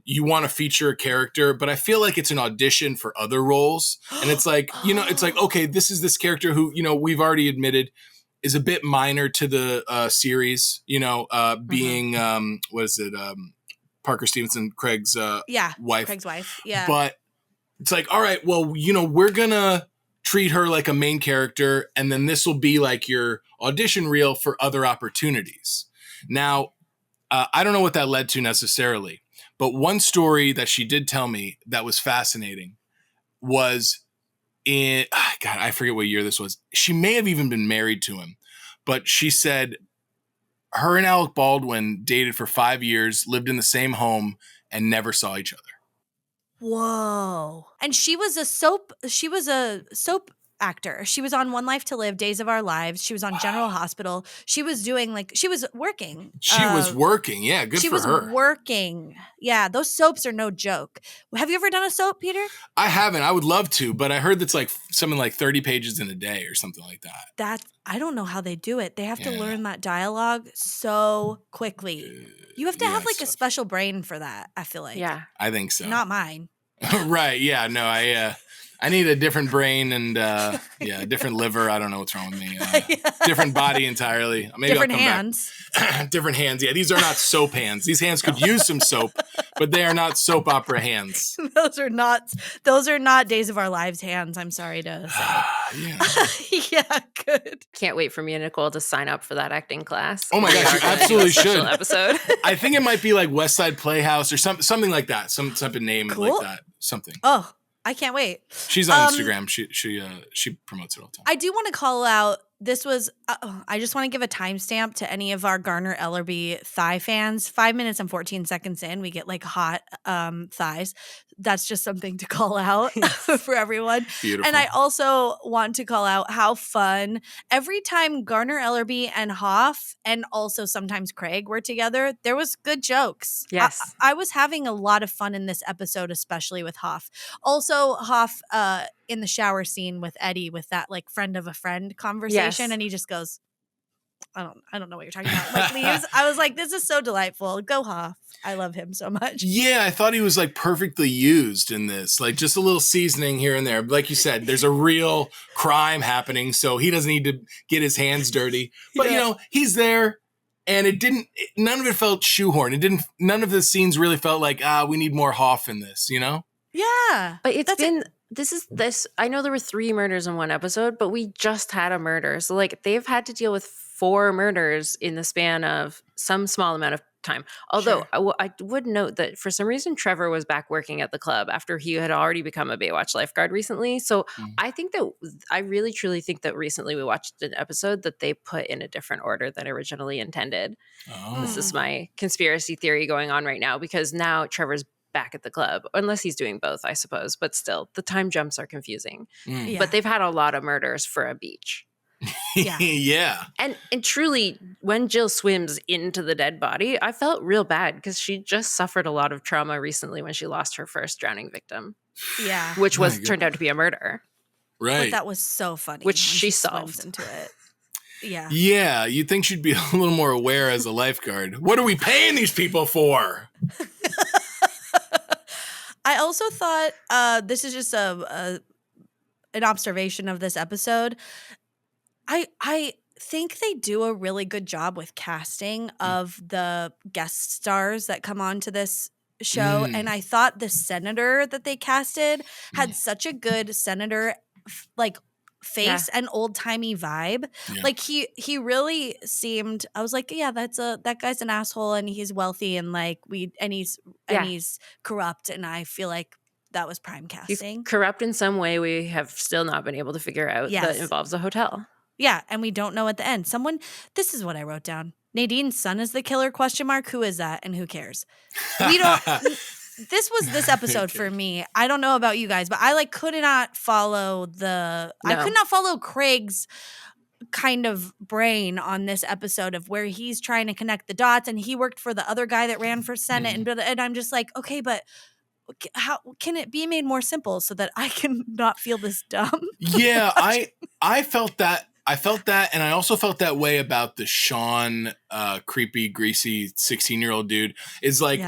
you want to feature a character, but I feel like it's an audition for other roles. And it's like, it's like, okay, this is this character who, we've already admitted is a bit minor to the series, being, what is it? Parker Stevenson, Craig's wife. Craig's wife. Yeah. But it's like, all right, well, we're going to treat her like a main character, and then this will be like your audition reel for other opportunities. Now, I don't know what that led to necessarily, but one story that she did tell me that was fascinating was God, I forget what year this was. She may have even been married to him, but she said her and Alec Baldwin dated for 5 years, lived in the same home, and never saw each other. Whoa. And she was a soap actor. She was on One Life to Live, Days of Our Lives. She was on General Hospital. She was doing she was working. She was working. Yeah, good for her. She was working. Yeah, those soaps are no joke. Have you ever done a soap, Peter? I haven't. I would love to, but I heard that's like something like 30 pages in a day or something like that. I don't know how they do it. They have to learn that dialogue so quickly. You have to have like a special brain for that, I feel like. Yeah. I think so. Not mine. Right. Yeah. No, I need a different brain and a different liver. I don't know what's wrong with me. Different body entirely. Maybe different hands. Different hands. Yeah, these are not soap hands. These hands could use some soap, but they are not soap opera hands. Those are not Days of Our Lives hands. I'm sorry to say. Yeah, good. Can't wait for me and Nicole to sign up for that acting class. Oh my gosh, you absolutely should. Episode. I think it might be like West Side Playhouse or something like that. Some type of name like that. Something. Oh. I can't wait. She's on Instagram. She promotes it all the time. I do want to call out. This was. I just want to give a timestamp to any of our Garner Ellerby thigh fans. 5 minutes and 14 seconds in, we get like hot thighs. That's just something to call out for everyone. Beautiful. And I also want to call out how fun every time Garner Ellerby and Hoff, and also sometimes Craig, were together, there was good jokes. Yes. I was having a lot of fun in this episode, especially with Hoff. Also, Hoff in the shower scene with Eddie with that like friend of a friend conversation, and he just goes, I don't know what you're talking about. Like leaves. I was like, this is so delightful. Go Hoff. I love him so much. Yeah, I thought he was like perfectly used in this. Like just a little seasoning here and there. Like you said, there's a real crime happening, so he doesn't need to get his hands dirty. But he's there, and none of it felt shoehorned. None of the scenes really felt like, we need more Hoff in this, Yeah. But this I know there were 3 murders in one episode, but we just had a murder. So like they've had to deal with 4 murders in the span of some small amount of time. Although I would note that for some reason Trevor was back working at the club after he had already become a Baywatch lifeguard recently. So I think that I really truly think that recently we watched an episode that they put in a different order than originally intended. Oh. This is my conspiracy theory going on right now, because now Trevor's back at the club, unless he's doing both, I suppose. But still, the time jumps are confusing. Yeah. But they've had a lot of murders for a beach. Yeah. Yeah. And truly, when Jill swims into the dead body, I felt real bad because she just suffered a lot of trauma recently when she lost her first drowning victim. Yeah. Which turned out to be a murder. Right. But that was so funny. Which she solved. Into it. Yeah. Yeah. You'd think she'd be a little more aware as a lifeguard. What are we paying these people for? I also thought this is just an observation of this episode. I think they do a really good job with casting of the guest stars that come on to this show. And I thought the senator that they casted had such a good senator like face and old-timey vibe. Yeah. Like he really seemed, I was like, yeah, that guy's an asshole and he's wealthy and like he's corrupt, and I feel like that was prime casting. He's corrupt in some way we have still not been able to figure out that involves a hotel. Yeah, and we don't know at the end. This is what I wrote down. Nadine's son is the killer, ? Who is that and who cares? We don't this episode for me. I don't know about you guys, but I could not follow Craig's kind of brain on this episode of where he's trying to connect the dots, and he worked for the other guy that ran for Senate, and I'm just like, okay, but how can it be made more simple so that I can not feel this dumb? Yeah, I felt that. And I also felt that way about the Sean, creepy, greasy 16-year-old dude. Is like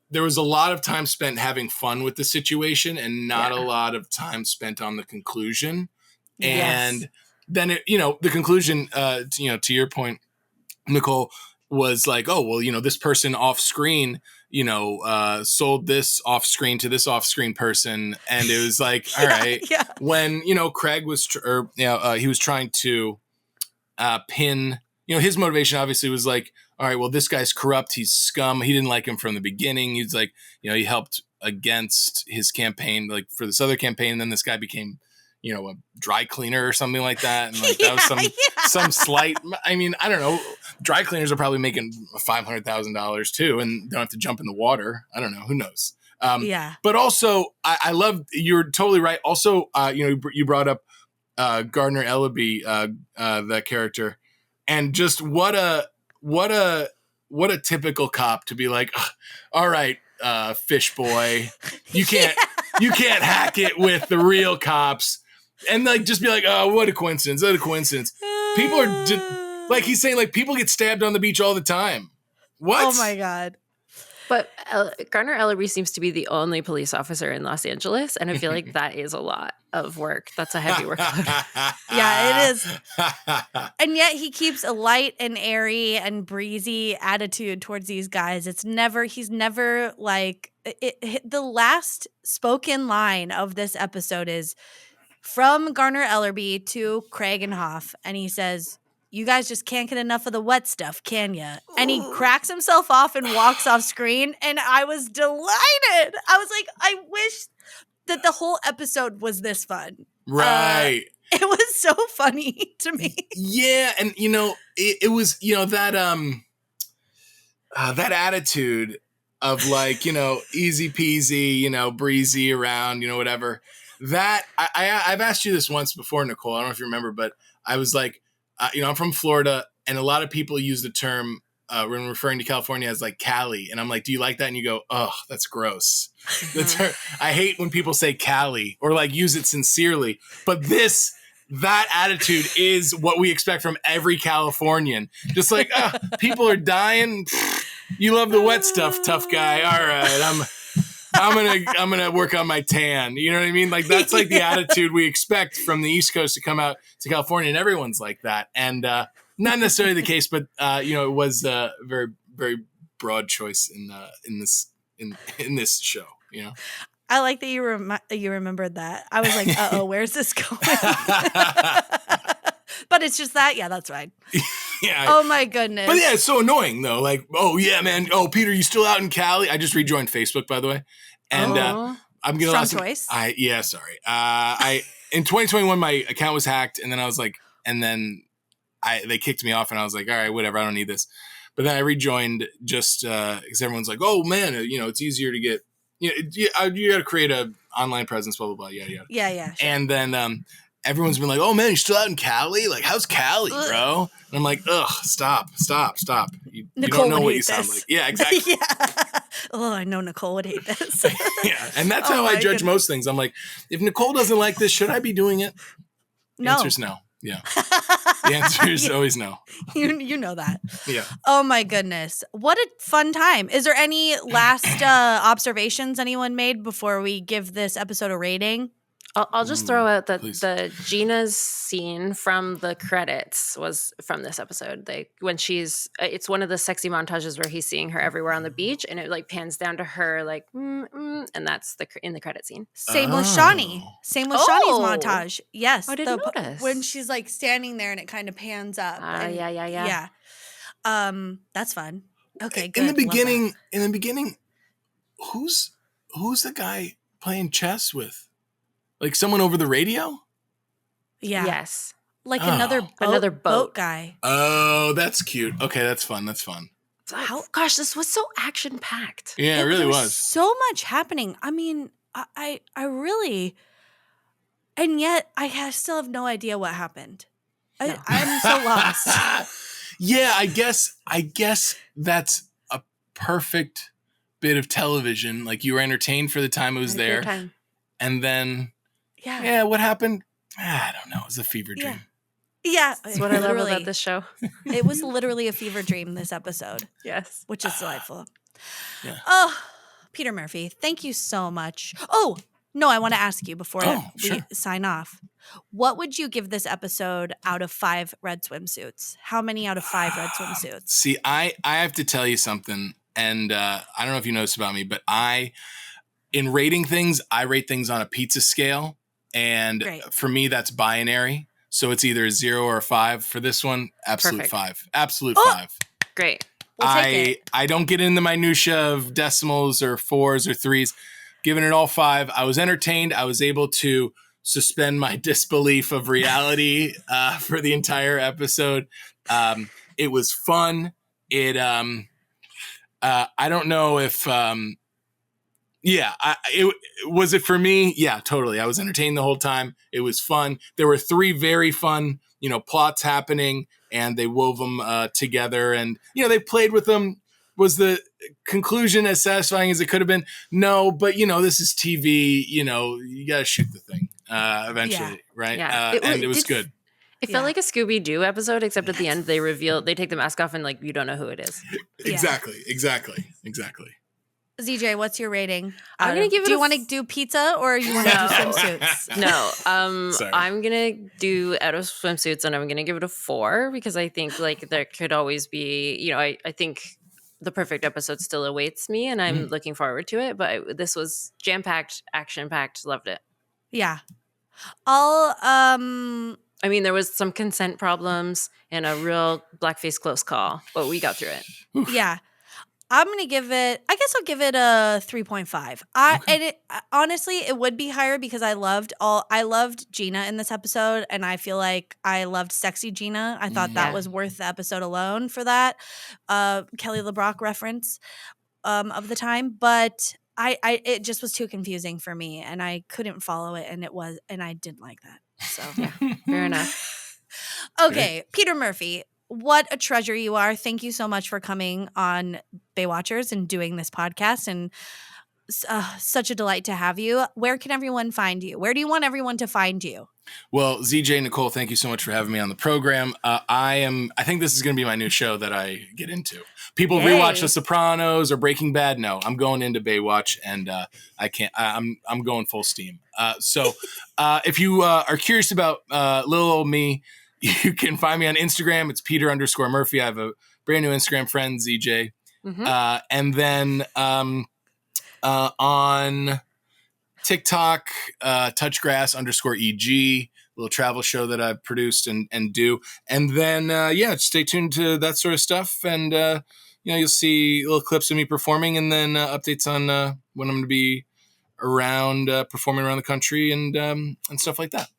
there was a lot of time spent having fun with the situation and not a lot of time spent on the conclusion. And then the conclusion, to your point, Nicole, was like, oh, well, this person off screen, sold this off screen to this off screen person. And it was like, all right, when, Craig was, he was trying to pin, his motivation obviously was like, all right, well, this guy's corrupt. He's scum. He didn't like him from the beginning. He's like, he helped against his campaign, like for this other campaign. And then this guy became, a dry cleaner or something like that. And like that was some slight, I mean, I don't know. Dry cleaners are probably making $500,000 too, and don't have to jump in the water. I don't know. Who knows? But also I love, you're totally right. Also, you brought up Gardner Ellaby, that character, and just what a typical cop to be like, all right, fish boy, you can't hack it with the real cops. And like, just be like, oh, what a coincidence. People are just, like he's saying, like, people get stabbed on the beach all the time. What? Oh my God. But Gardner Ellaby seems to be the only police officer in Los Angeles. And I feel like that is a lot of work. That's a heavy workload. Yeah, it is. And yet he keeps a light and airy and breezy attitude towards these guys. He's never like, the last spoken line of this episode is from Gardner Ellaby to Craig and Hoff. And he says, you guys just can't get enough of the wet stuff, can ya? And he cracks himself off and walks off screen. And I was delighted. I was like, I wish that the whole episode was this fun. Right. It was so funny to me. Yeah. And, it was, that attitude of like, easy peasy, breezy around, whatever. That I've asked you this once before, Nicole. I don't know if you remember, but I was like, I'm from Florida, and a lot of people use the term when referring to California as like Cali, and I'm like, do you like that? And you go, oh, that's gross. I hate when people say Cali or like use it sincerely, but that attitude is what we expect from every Californian. Just like, people are dying. You love the wet stuff, tough guy. All right, I'm gonna work on my tan. You know what I mean? Like that's like the attitude we expect from the East Coast to come out to California, and everyone's like that. And not necessarily the case, but it was a very, very broad choice in this show. I like that you remembered that. I was like, uh-oh, where's this going? But it's just that, yeah, that's right. Yeah. Oh my goodness. But yeah, it's so annoying though. Like, oh yeah, man. Oh, Peter, you still out in Cali? I just rejoined Facebook, by the way. And I'm gonna Strong choice. Sorry. In 2021 my account was hacked, and then I was like, they kicked me off, and I was like, all right, whatever, I don't need this. But then I rejoined just because everyone's like, oh man, it's easier to get, you got to create a online presence, blah blah blah, yada yada. Yeah. Sure. And then everyone's been like, oh man, you're still out in Cali? Like, how's Cali, bro? And I'm like, ugh, stop. You don't know what you sound like. Yeah, exactly. Yeah. Oh, I know Nicole would hate this. Yeah, and that's how I judge most things. I'm like, if Nicole doesn't like this, should I be doing it? The answer's no. Yeah. The answer is always no. You know that. Yeah. Oh my goodness. What a fun time. Is there any last observations anyone made before we give this episode a rating? I'll just throw out that the Gina's scene from the credits was from this episode. When it's one of the sexy montages where he's seeing her everywhere on the beach, and it like pans down to her like, and that's in the credit scene. Same with Shawnee. Same with Shawnee's montage. Yes, I didn't notice when she's like standing there and it kind of pans up. Yeah. That's fun. Okay, good. In the beginning, who's the guy playing chess with? Like someone over the radio? Yeah. Yes. Like another boat guy. Oh, that's cute. Okay, that's fun. Gosh, this was so action-packed. Yeah, it really was. So much happening. I mean, I really, and yet I still have no idea what happened. I'm so lost. Yeah, I guess that's a perfect bit of television. Like you were entertained for the time it was there. And then... Yeah, what happened? I don't know. It was a fever dream. Yeah. That's what I love about this show. It was literally a fever dream, this episode. Yes. Which is delightful. Yeah. Oh, Peter Murphy, thank you so much. Oh, no, I want to ask you before we sign off. What would you give this episode out of 5 red swimsuits? How many out of 5 red swimsuits? See, I have to tell you something, and I don't know if you noticed about me, but in rating things, I rate things on a pizza scale. And for me, that's binary. So it's either a 0 or a 5. For this one, absolute Perfect. 5. Absolute 5. Great. We'll take it. I don't get in the minutia of decimals or 4s or 3s. Giving it all 5. I was entertained. I was able to suspend my disbelief of reality for the entire episode. It was fun. I don't know if... was it for me? Yeah, totally. I was entertained the whole time. It was fun. There were 3 very fun, plots happening, and they wove them together. And, they played with them. Was the conclusion as satisfying as it could have been? No, but, this is TV. You got to shoot the thing eventually, right? Yeah. And it was good. It felt like a Scooby-Doo episode, except at the end they take the mask off and, like, you don't know who it is. Exactly. ZJ, what's your rating? I'm gonna give it. Do you want to do pizza or you want to do swimsuits? No, I'm gonna do out of swimsuits, and I'm gonna give it a 4 because I think like there could always be, I think the perfect episode still awaits me, and I'm looking forward to it. But this was jam-packed, action-packed. Loved it. Yeah. I mean, there was some consent problems and a real blackface close call, but we got through it. Oof. Yeah. I'm going to give it, I guess I'll give it a 3.5. And honestly, it would be higher because I loved Gina in this episode. And I feel like I loved sexy Gina. I thought that was worth the episode alone for that. Kelly LeBrock reference of the time. But it just was too confusing for me and I couldn't follow it. And I didn't like that. So yeah, fair enough. Okay. Peter Murphy. What a treasure you are. Thank you so much for coming on Baywatchers and doing this podcast. And such a delight to have you. Where can everyone find you? Where do you want everyone to find you? Well, ZJ, Nicole, thank you so much for having me on the program. I think this is going to be my new show that I get into. People rewatch The Sopranos or Breaking Bad. No, I'm going into Baywatch and I can't. I'm going full steam. So if you are curious about little old me, you can find me on Instagram. It's Peter_Murphy. I have a brand new Instagram friend, ZJ. Mm-hmm. And then on TikTok, touchgrass_EG, little travel show that I've produced and do. And then, stay tuned to that sort of stuff. And, you'll see little clips of me performing and then updates on when I'm going to be around performing around the country and stuff like that.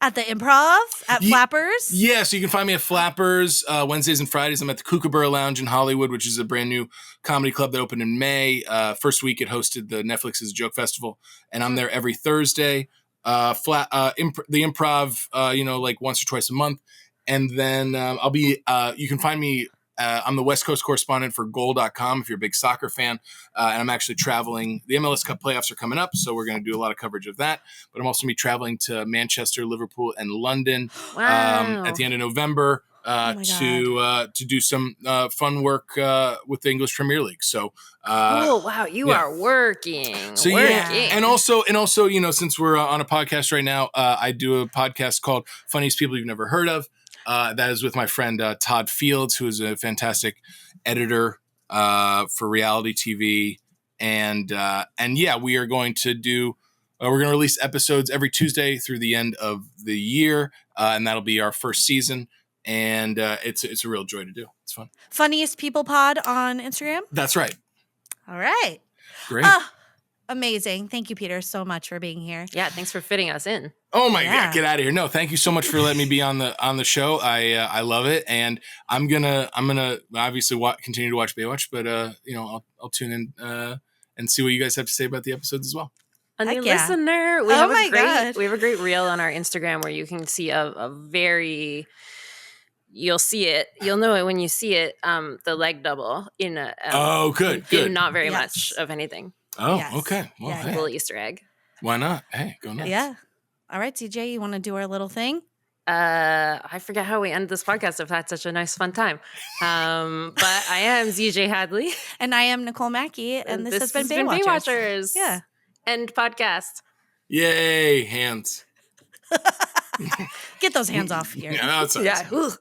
At the Improv? At Flappers? Yeah, so you can find me at Flappers Wednesdays and Fridays. I'm at the Kookaburra Lounge in Hollywood, which is a brand new comedy club that opened in May. First week it hosted the Netflix's Joke Festival, and I'm there every Thursday. The Improv, like once or twice a month. And then I'll be, you can find me, I'm the West Coast correspondent for goal.com if you're a big soccer fan. And I'm actually traveling. The MLS Cup playoffs are coming up, so we're going to do a lot of coverage of that. But I'm also going to be traveling to Manchester, Liverpool, and London at the end of November to do some fun work with the English Premier League. So, oh wow, you are working. So and also, since we're on a podcast right now, I do a podcast called Funniest People You've Never Heard of. That is with my friend Todd Fields, who is a fantastic editor for reality TV, and we are going to do. We're going to release episodes every Tuesday through the end of the year, and that'll be our first season. And it's a real joy to do. It's fun. Funniest People Pod on Instagram? That's right. All right. Great. Amazing. Thank you, Peter, so much for being here. Yeah, thanks for fitting us in. Oh my God, get out of here. No, thank you so much for letting me be on the show. I love it. And I'm gonna obviously continue to watch Baywatch, but I'll tune in and see what you guys have to say about the episodes as well. A new listener. We have a great reel on our Instagram where you can see a very, you'll see it. You'll know it when you see it. The leg double in a. Good. Not very much of anything. Oh, okay. Well, a little Easter egg. Why not? Hey, go nuts. Yeah. All right, ZJ, you want to do our little thing? I forget how we end this podcast. I've had such a nice, fun time. But I am ZJ Hadley. And I am Nicole Mackey. And this has been Baywatchers. Yeah. End podcast. Yay, hands. Get those hands off here. Yeah, that's